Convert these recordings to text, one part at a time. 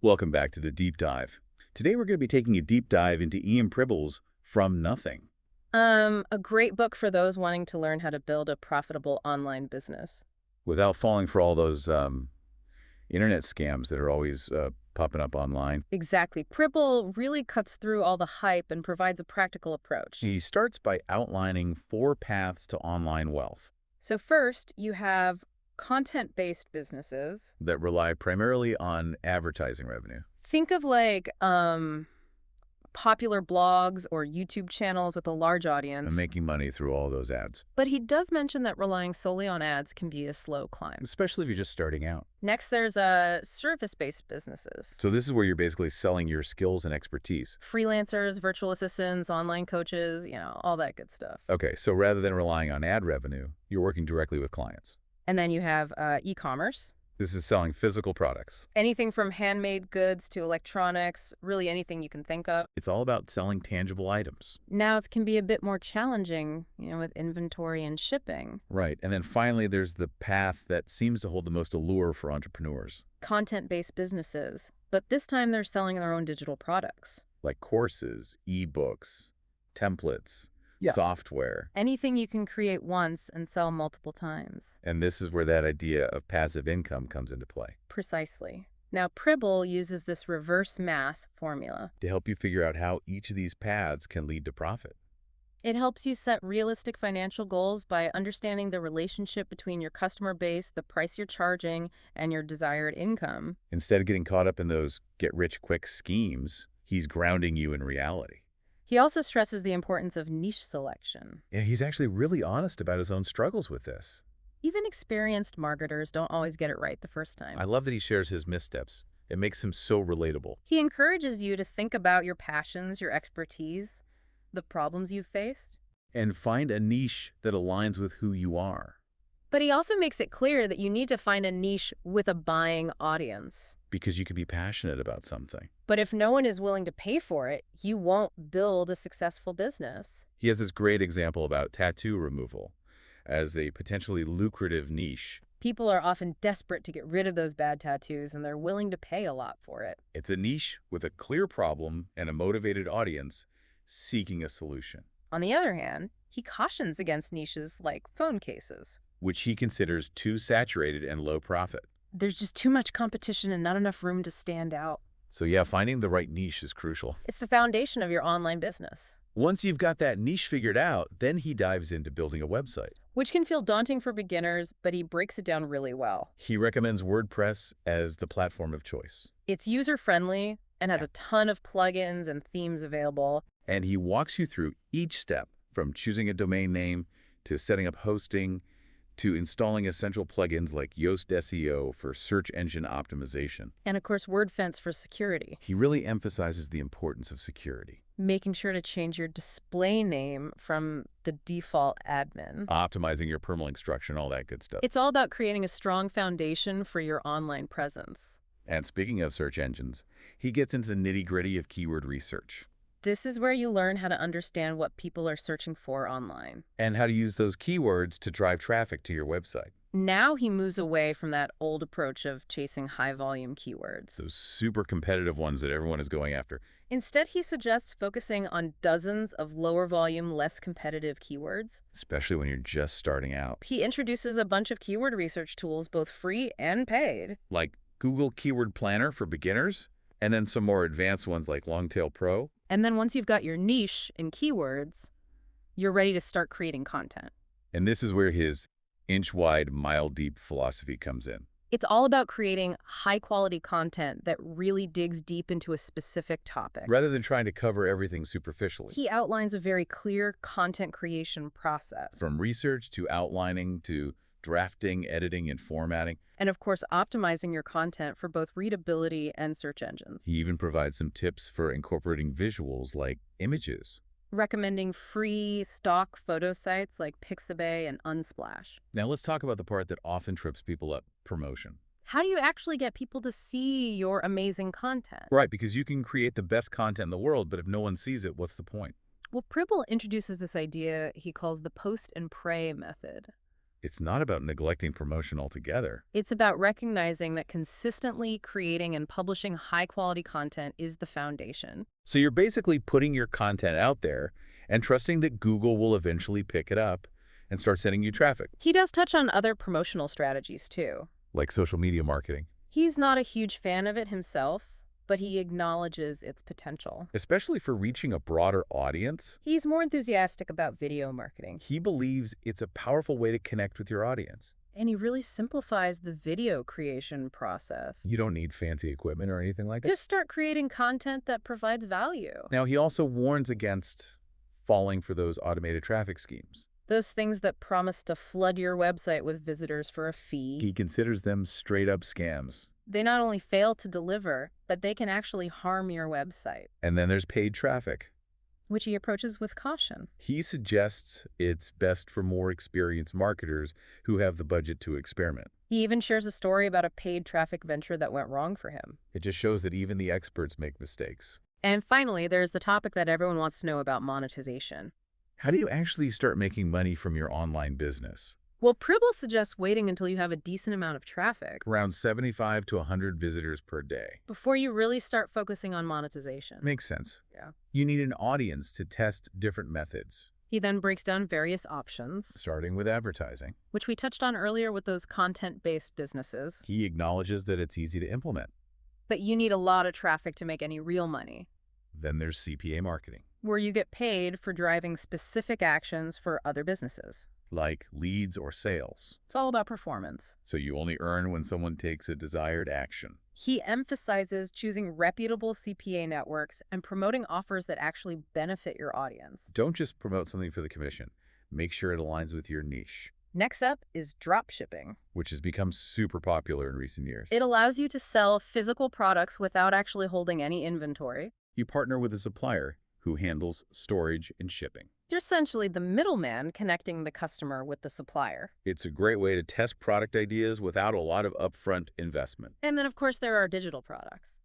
Welcome back to the Deep Dive. Today we're going to be taking a deep dive into Ian Pribble's From Nothing. A great book for those wanting to learn how to build a profitable online business. Without falling for all those internet scams that are always popping up online. Exactly. Pribble really cuts through all the hype and provides a practical approach. He starts by outlining 4 paths to online wealth So first, you have content-based businesses. that rely primarily on advertising revenue Think of popular blogs or YouTube channels with a large and audience. making money through all those ads, But he does mention that relying solely on ads can be a slow climb. especially if you're just starting out. Next, there's service-based businesses. So this is where you're basically selling your skills and expertise. Freelancers, virtual assistants, online coaches, all that good stuff. Okay, so rather than relying on ad revenue, you're working directly with clients. And then you have e-commerce. This is selling physical products. Anything from handmade goods to electronics, really anything you can think of. It's all about selling tangible items. Now it can be a bit more challenging, with inventory and shipping. Right. And then finally, there's the path that seems to hold the most allure for entrepreneurs, Content-based businesses. But this time they're selling their own digital products. like courses, ebooks, templates, Yeah. software. Anything you can create once and sell multiple times. And this is where that idea of passive income comes into play Precisely. Now, Pribble uses this reverse math formula. to help you figure out how each of these paths can lead to profit. It helps you set realistic financial goals by understanding the relationship between your customer base, the price you're charging, and your desired income. Instead of getting caught up in those get-rich-quick schemes, he's grounding you in reality. He also stresses the importance of niche selection. And he's actually really honest about his own struggles with this. Even experienced marketers don't always get it right the first time. I love that he shares his missteps. It makes him so relatable. He encourages you to think about your passions, your expertise, the problems you've faced. And find a niche that aligns with who you are. But he also makes it clear that you need to find a niche with a buying audience. Because you can be passionate about something. But if no one is willing to pay for it, you won't build a successful business. He has this great example about tattoo removal as a potentially lucrative niche. People are often desperate to get rid of those bad tattoos, and they're willing to pay a lot for it. It's a niche with a clear problem and a motivated audience seeking a solution, On the other hand, he cautions against niches like phone cases. which he considers too saturated and low profit. There's just too much competition and not enough room to stand out. So yeah, finding the right niche is crucial. It's the foundation of your online business, Once you've got that niche figured out, then he dives into building a website. which can feel daunting for beginners, but he breaks it down really well. He recommends WordPress as the platform of choice. It's user-friendly and has a ton of plugins and themes available. And he walks you through each step, from choosing a domain name to setting up hosting to installing essential plugins like Yoast SEO for search engine optimization. And of course, WordFence for security, He really emphasizes the importance of security, making sure to change your display name from the default admin. optimizing your permalink structure and all that good stuff. It's all about creating a strong foundation for your online presence. And speaking of search engines, he gets into the nitty-gritty of keyword research This is where you learn how to understand what people are searching for online. and how to use those keywords to drive traffic to your website. Now he moves away from that old approach of chasing high-volume keywords. Those super competitive ones that everyone is going after. Instead, he suggests focusing on dozens of lower-volume, less competitive keywords. Especially when you're just starting out. He introduces a bunch of keyword research tools, both free and paid. Like Google Keyword Planner for beginners, and then some more advanced ones like Longtail Pro. And then once you've got your niche in keywords, you're ready to start creating content. And this is where his inch-wide, mile-deep philosophy comes in. It's all about creating high-quality content that really digs deep into a specific topic. Rather than trying to cover everything superficially. He outlines a very clear content creation process. From research to outlining to drafting, editing, and formatting. And of course, optimizing your content for both readability and search engines. He even provides some tips for incorporating visuals like images. Recommending free stock photo sites like Pixabay and Unsplash. Now let's talk about the part that often trips people up, promotion. How do you actually get people to see your amazing content? Right, because you can create the best content in the world, but if no one sees it, what's the point? Well, Pribble introduces this idea he calls the post and pray method. It's not about neglecting promotion altogether. It's about recognizing that consistently creating and publishing high-quality content is the foundation. So you're basically putting your content out there and trusting that Google will eventually pick it up and start sending you traffic, He does touch on other promotional strategies, too. like social media marketing, He's not a huge fan of it himself, but he acknowledges its potential. especially for reaching a broader audience. He's more enthusiastic about video marketing, He believes it's a powerful way to connect with your audience. and he really simplifies the video creation process. You don't need fancy equipment or anything like that. Just start creating content that provides value. Now, he also warns against falling for those automated traffic schemes. Those things that promise to flood your website with visitors for a He fee. considers them straight-up scams. They not only fail to deliver, but they can actually harm your website, And then there's paid traffic. which he approaches with caution. He suggests it's best for more experienced marketers who have the budget to experiment. He even shares a story about a paid traffic venture that went wrong for him. It just shows that even the experts make mistakes. And finally, there's the topic that everyone wants to know about monetization. How do you actually start making money from your online business? Well, Pribble suggests waiting until you have a decent amount of traffic Around 75 to 100 visitors per day. before you really start focusing on monetization. Makes sense. Yeah. You need an audience to test different methods, He then breaks down various options, starting with advertising. which we touched on earlier with those content-based businesses. He acknowledges that it's easy to implement. But you need a lot of traffic to make any real money, Then there's CPA marketing, where you get paid for driving specific actions for other businesses. like leads or sales. It's all about performance. So you only earn when someone takes a desired action. He emphasizes choosing reputable CPA networks and promoting offers that actually benefit your audience. Don't just promote something for the commission. Make sure it aligns with your niche, Next up is drop shipping. which has become super popular in recent years. It allows you to sell physical products without actually holding any inventory. You partner with a supplier who handles storage and shipping. You're essentially the middleman connecting the customer with the supplier. It's a great way to test product ideas without a lot of upfront investment. And then, of course, there are digital products.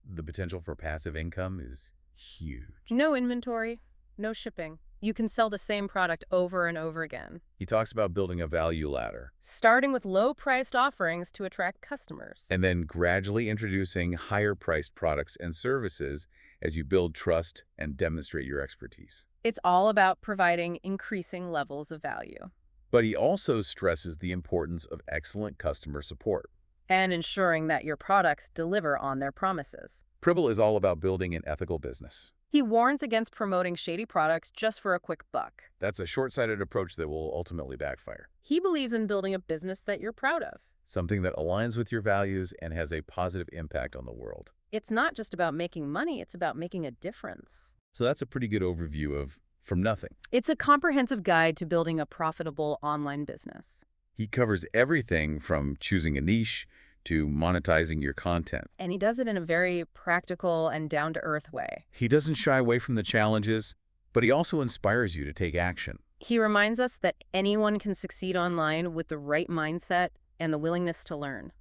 The potential for passive income is huge. No inventory, no shipping. You can sell the same product over and over again, He talks about building a value ladder starting with low-priced offerings to attract customers. and then gradually introducing higher-priced products and services as you build trust and demonstrate your expertise. It's all about providing increasing levels of value But he also stresses the importance of excellent customer support. and ensuring that your products deliver on their promises. Pribble is all about building an ethical business. He warns against promoting shady products just for a quick buck. That's a short-sighted approach that will ultimately backfire. He believes in building a business that you're proud of. Something that aligns with your values and has a positive impact on the world. It's not just about making money, it's about making a difference. So that's a pretty good overview of From Nothing. It's a comprehensive guide to building a profitable online business. He covers everything from choosing a niche to monetizing your content. And he does it in a very practical and down-to-earth way. He doesn't shy away from the challenges, but he also inspires you to take action. He reminds us that anyone can succeed online with the right mindset and the willingness to learn.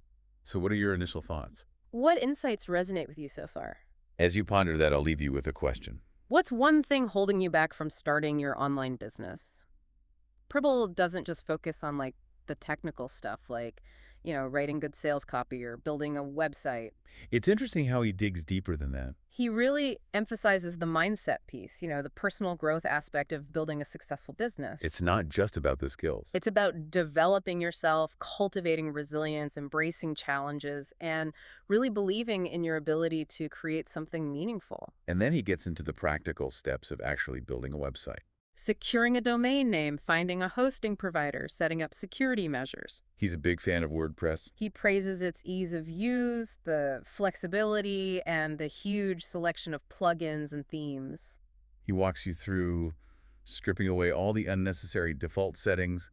So what are your initial thoughts? What insights resonate with you so far? As you ponder that, I'll leave you with a question. What's one thing holding you back from starting your online business? Pribble doesn't just focus on the technical stuff like, writing good sales copy or building a website. It's interesting how he digs deeper than that. He really emphasizes the mindset piece, the personal growth aspect of building a successful business. It's not just about the skills. It's about developing yourself, cultivating resilience, embracing challenges, and really believing in your ability to create something meaningful. And then he gets into the practical steps of actually building a website. Securing a domain name, finding a hosting provider, setting up security measures. He's a big fan of WordPress. He praises its ease of use, the flexibility, and the huge selection of plugins and themes. He walks you through stripping away all the unnecessary default settings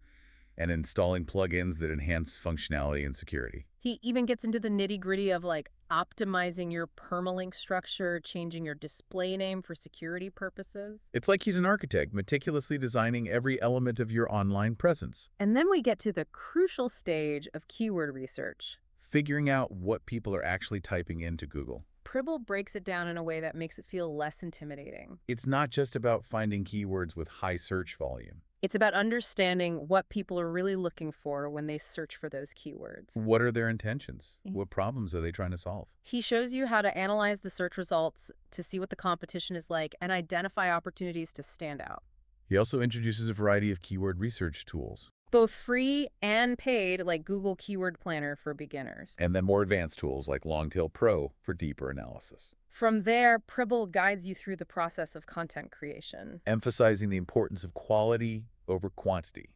and installing plugins that enhance functionality and security. He even gets into the nitty-gritty of optimizing your permalink structure, changing your display name for security purposes. It's like he's an architect, meticulously designing every element of your online presence, And then we get to the crucial stage of keyword research. figuring out what people are actually typing into Google. Pribble breaks it down in a way that makes it feel less intimidating. It's not just about finding keywords with high search volume. It's about understanding what people are really looking for when they search for those keywords. What are their intentions? Mhm. What problems are they trying to solve? He shows you how to analyze the search results to see what the competition is like and identify opportunities to stand out. He also introduces a variety of keyword research tools, Both free and paid, like Google Keyword Planner for beginners. and then more advanced tools like Longtail Pro for deeper analysis, From there, Pribble guides you through the process of content creation. emphasizing the importance of quality over quantity.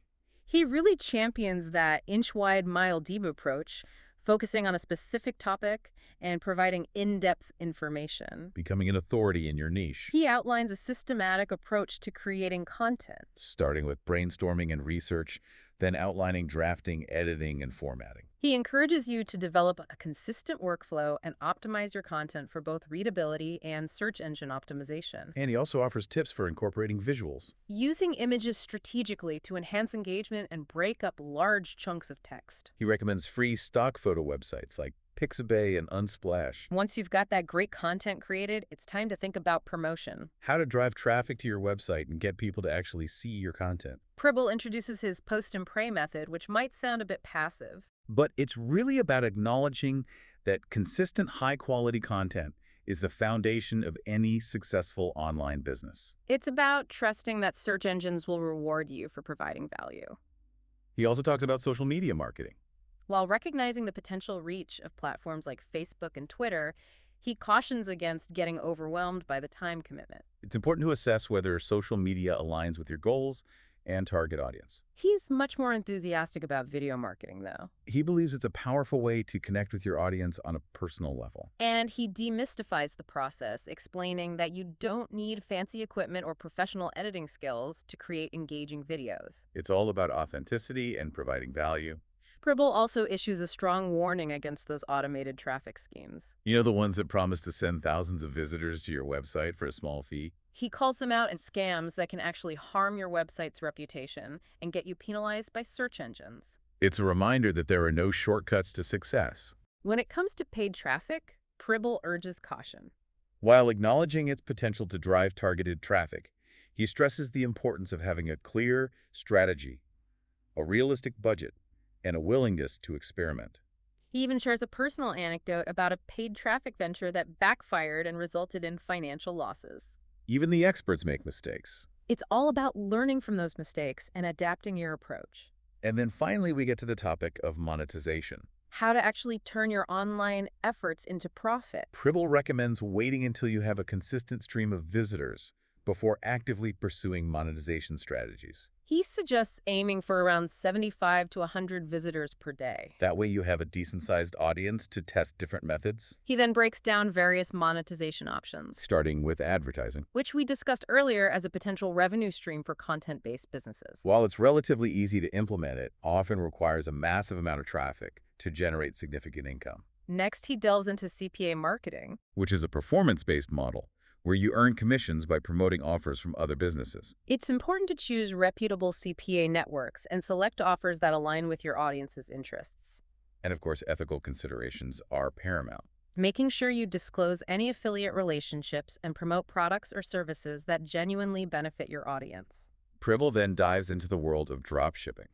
He really champions that inch-wide, mile-deep approach, focusing on a specific topic and providing in-depth information. Becoming an authority in your niche, He outlines a systematic approach to creating content. starting with brainstorming and research, then outlining drafting, editing, and formatting. He encourages you to develop a consistent workflow and optimize your content for both readability and search engine optimization. And he also offers tips for incorporating visuals. Using images strategically to enhance engagement and break up large chunks of text. He recommends free stock photo websites like Pixabay and Unsplash. Once you've got that great content created, it's time to think about promotion. How to drive traffic to your website and get people to actually see your content. Pribble introduces his post and pray method, which might sound a bit passive. But it's really about acknowledging that consistent, high-quality content is the foundation of any successful online business. It's about trusting that search engines will reward you for providing value. He also talks about social media marketing. While recognizing the potential reach of platforms like Facebook and Twitter, he cautions against getting overwhelmed by the time commitment. It's important to assess whether social media aligns with your goals and target audience. He's much more enthusiastic about video marketing, though. He believes it's a powerful way to connect with your audience on a personal level. And he demystifies the process, explaining that you don't need fancy equipment or professional editing skills to create engaging videos. It's all about authenticity and providing value. Pribble also issues a strong warning against those automated traffic schemes. You know, the ones that promise to send thousands of visitors to your website for a small fee? He calls them out as scams that can actually harm your website's reputation and get you penalized by search engines. It's a reminder that there are no shortcuts to success. When it comes to paid traffic, Pribble urges caution. While acknowledging its potential to drive targeted traffic, he stresses the importance of having a clear strategy, a realistic budget, and a willingness to experiment. He even shares a personal anecdote about a paid traffic venture that backfired and resulted in financial losses. Even the experts make mistakes. It's all about learning from those mistakes and adapting your approach. And then finally, we get to the topic of monetization. How to actually turn your online efforts into profit. Pribble recommends waiting until you have a consistent stream of visitors before actively pursuing monetization strategies. He suggests aiming for around 75 to 100 visitors per day. That way you have a decent-sized audience to test different methods, He then breaks down various monetization options, starting with advertising. which we discussed earlier as a potential revenue stream for content-based businesses. While it's relatively easy to implement, it often requires a massive amount of traffic to generate significant income, Next, he delves into CPA marketing. which is a performance-based model where you earn commissions by promoting offers from other businesses. It's important to choose reputable CPA networks and select offers that align with your audience's interests. And of course, ethical considerations are paramount. Making sure you disclose any affiliate relationships and promote products or services that genuinely benefit your audience. Pribble then dives into the world of dropshipping.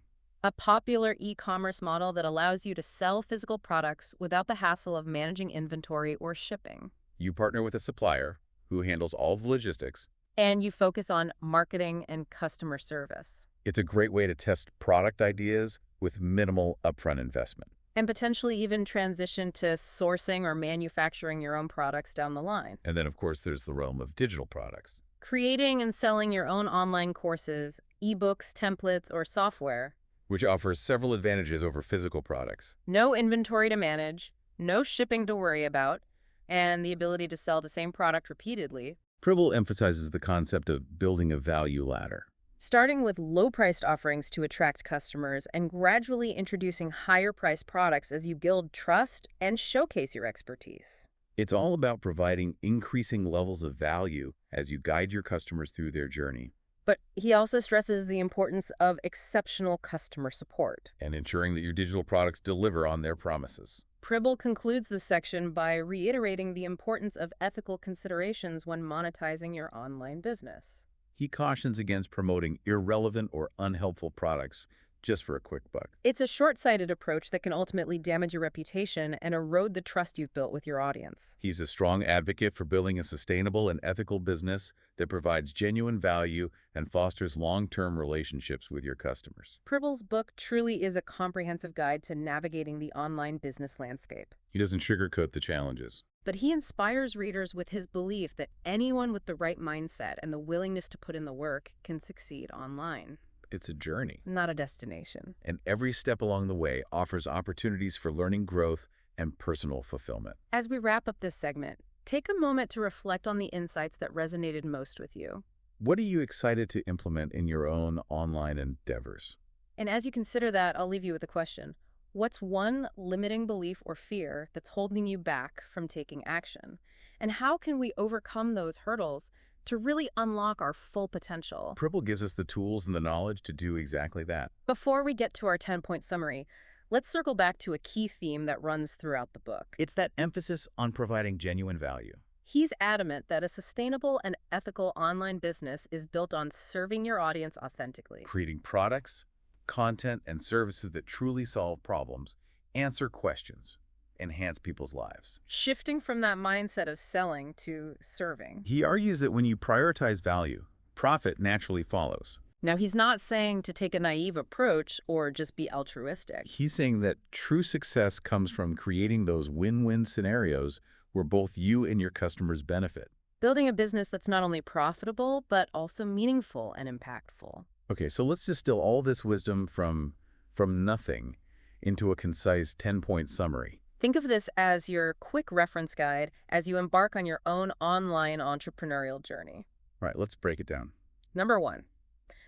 A popular e-commerce model that allows you to sell physical products without the hassle of managing inventory or shipping. You partner with a supplier who handles all the logistics. And you focus on marketing and customer service. It's a great way to test product ideas with minimal upfront investment. And potentially even transition to sourcing or manufacturing your own products down the line. And then, of course, there's the realm of digital products. Creating and selling your own online courses, ebooks, templates, or software. Which offers several advantages over physical products. No inventory to manage, no shipping to worry about, and the ability to sell the same product repeatedly. Pribble emphasizes the concept of building a value ladder. Starting with low-priced offerings to attract customers and gradually introducing higher-priced products as you build trust and showcase your expertise. It's all about providing increasing levels of value as you guide your customers through their journey. But he also stresses the importance of exceptional customer support. And ensuring that your digital products deliver on their promises. Pribble concludes this section by reiterating the importance of ethical considerations when monetizing your online business. He cautions against promoting irrelevant or unhelpful products just for a quick buck. It's a short-sighted approach that can ultimately damage your reputation and erode the trust you've built with your audience. He's a strong advocate for building a sustainable and ethical business that provides genuine value and fosters long-term relationships with your customers. Pribble's book truly is a comprehensive guide to navigating the online business landscape. He doesn't sugarcoat the challenges. But he inspires readers with his belief that anyone with the right mindset and the willingness to put in the work can succeed online. It's a journey, Not a destination. and every step along the way offers opportunities for learning, growth, and personal fulfillment. As we wrap up this segment, take a moment to reflect on the insights that resonated most with you. What are you excited to implement in your own online endeavors? And as you consider that, I'll leave you with a question. What's one limiting belief or fear that's holding you back from taking action? And how can we overcome those hurdles to really unlock our full potential? Pribble gives us the tools and the knowledge to do exactly that. Before we get to our 10-point summary, let's circle back to a key theme that runs throughout the book. It's that emphasis on providing genuine value. He's adamant that a sustainable and ethical online business is built on serving your audience authentically. Creating products, content, and services that truly solve problems, answer questions, enhance people's lives. Shifting from that mindset of selling to serving. He argues that when you prioritize value, profit naturally follows. Now, he's not saying to take a naive approach or just be altruistic. He's saying that true success comes from creating those win-win scenarios where both you and your customers benefit. Building a business that's not only profitable, but also meaningful and impactful. Okay, so let's distill all this wisdom from nothing into a concise 10-point summary. Think of this as your quick reference guide as you embark on your own online entrepreneurial journey. All right, let's break it down. Number 1,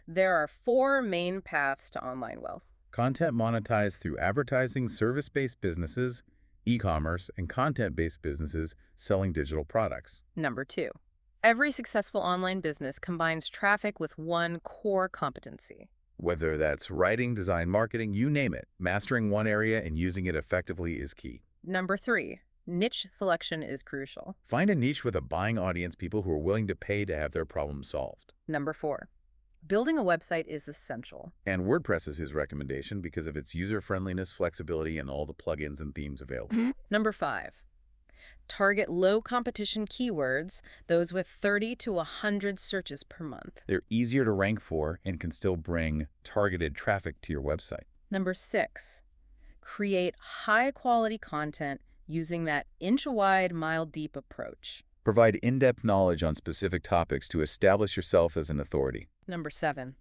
there are 4 main paths to online wealth. Content monetized through advertising, service-based businesses, e-commerce, and content-based businesses selling digital products. Number 2, every successful online business combines traffic with one core competency. Whether that's writing, design, marketing, you name it, mastering one area and using it effectively is key. Number 3, niche selection is crucial. Find a niche with a buying audience, people who are willing to pay to have their problem solved. Number 4, building a website is essential. And WordPress is his recommendation because of its user-friendliness, flexibility, and all the plugins and themes available. Number 5, target low-competition keywords, those with 30 to 100 searches per month. They're easier to rank for and can still bring targeted traffic to your website. Number 6, create high-quality content using that inch-wide, mile-deep approach. Provide in-depth knowledge on specific topics to establish yourself as an authority. Number 7,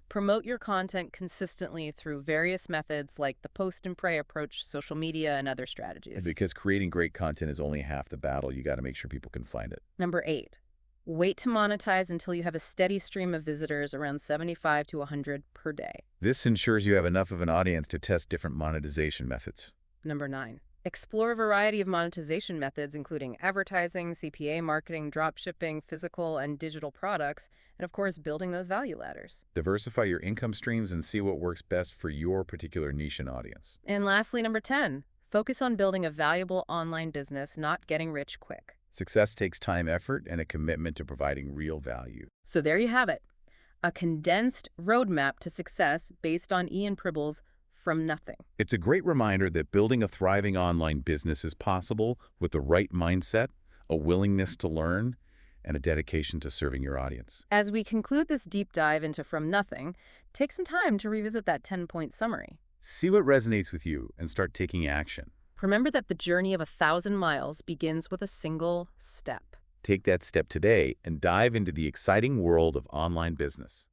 promote your content consistently through various methods like the post and pray approach, social media, and other strategies. Because creating great content is only half the battle, you got to make sure people can find it. Number 8, wait to monetize until you have a steady stream of visitors around 75 to 100 per day. This ensures you have enough of an audience to test different monetization methods. Number 9, explore a variety of monetization methods, including advertising, CPA marketing, dropshipping, physical and digital products, and of course, building those value ladders. Diversify your income streams and see what works best for your particular niche and audience. And lastly, number 10, focus on building a valuable online business, not getting rich quick. Success takes time, effort, and a commitment to providing real value. So there you have it, a condensed roadmap to success based on Ian Pribble's From Nothing. It's a great reminder that building a thriving online business is possible with the right mindset, a willingness to learn, and a dedication to serving your audience. As we conclude this deep dive into From Nothing, take some time to revisit that 10-point summary. See what resonates with you and start taking action. Remember that the journey of 1,000 miles begins with a single step. Take that step today and dive into the exciting world of online business.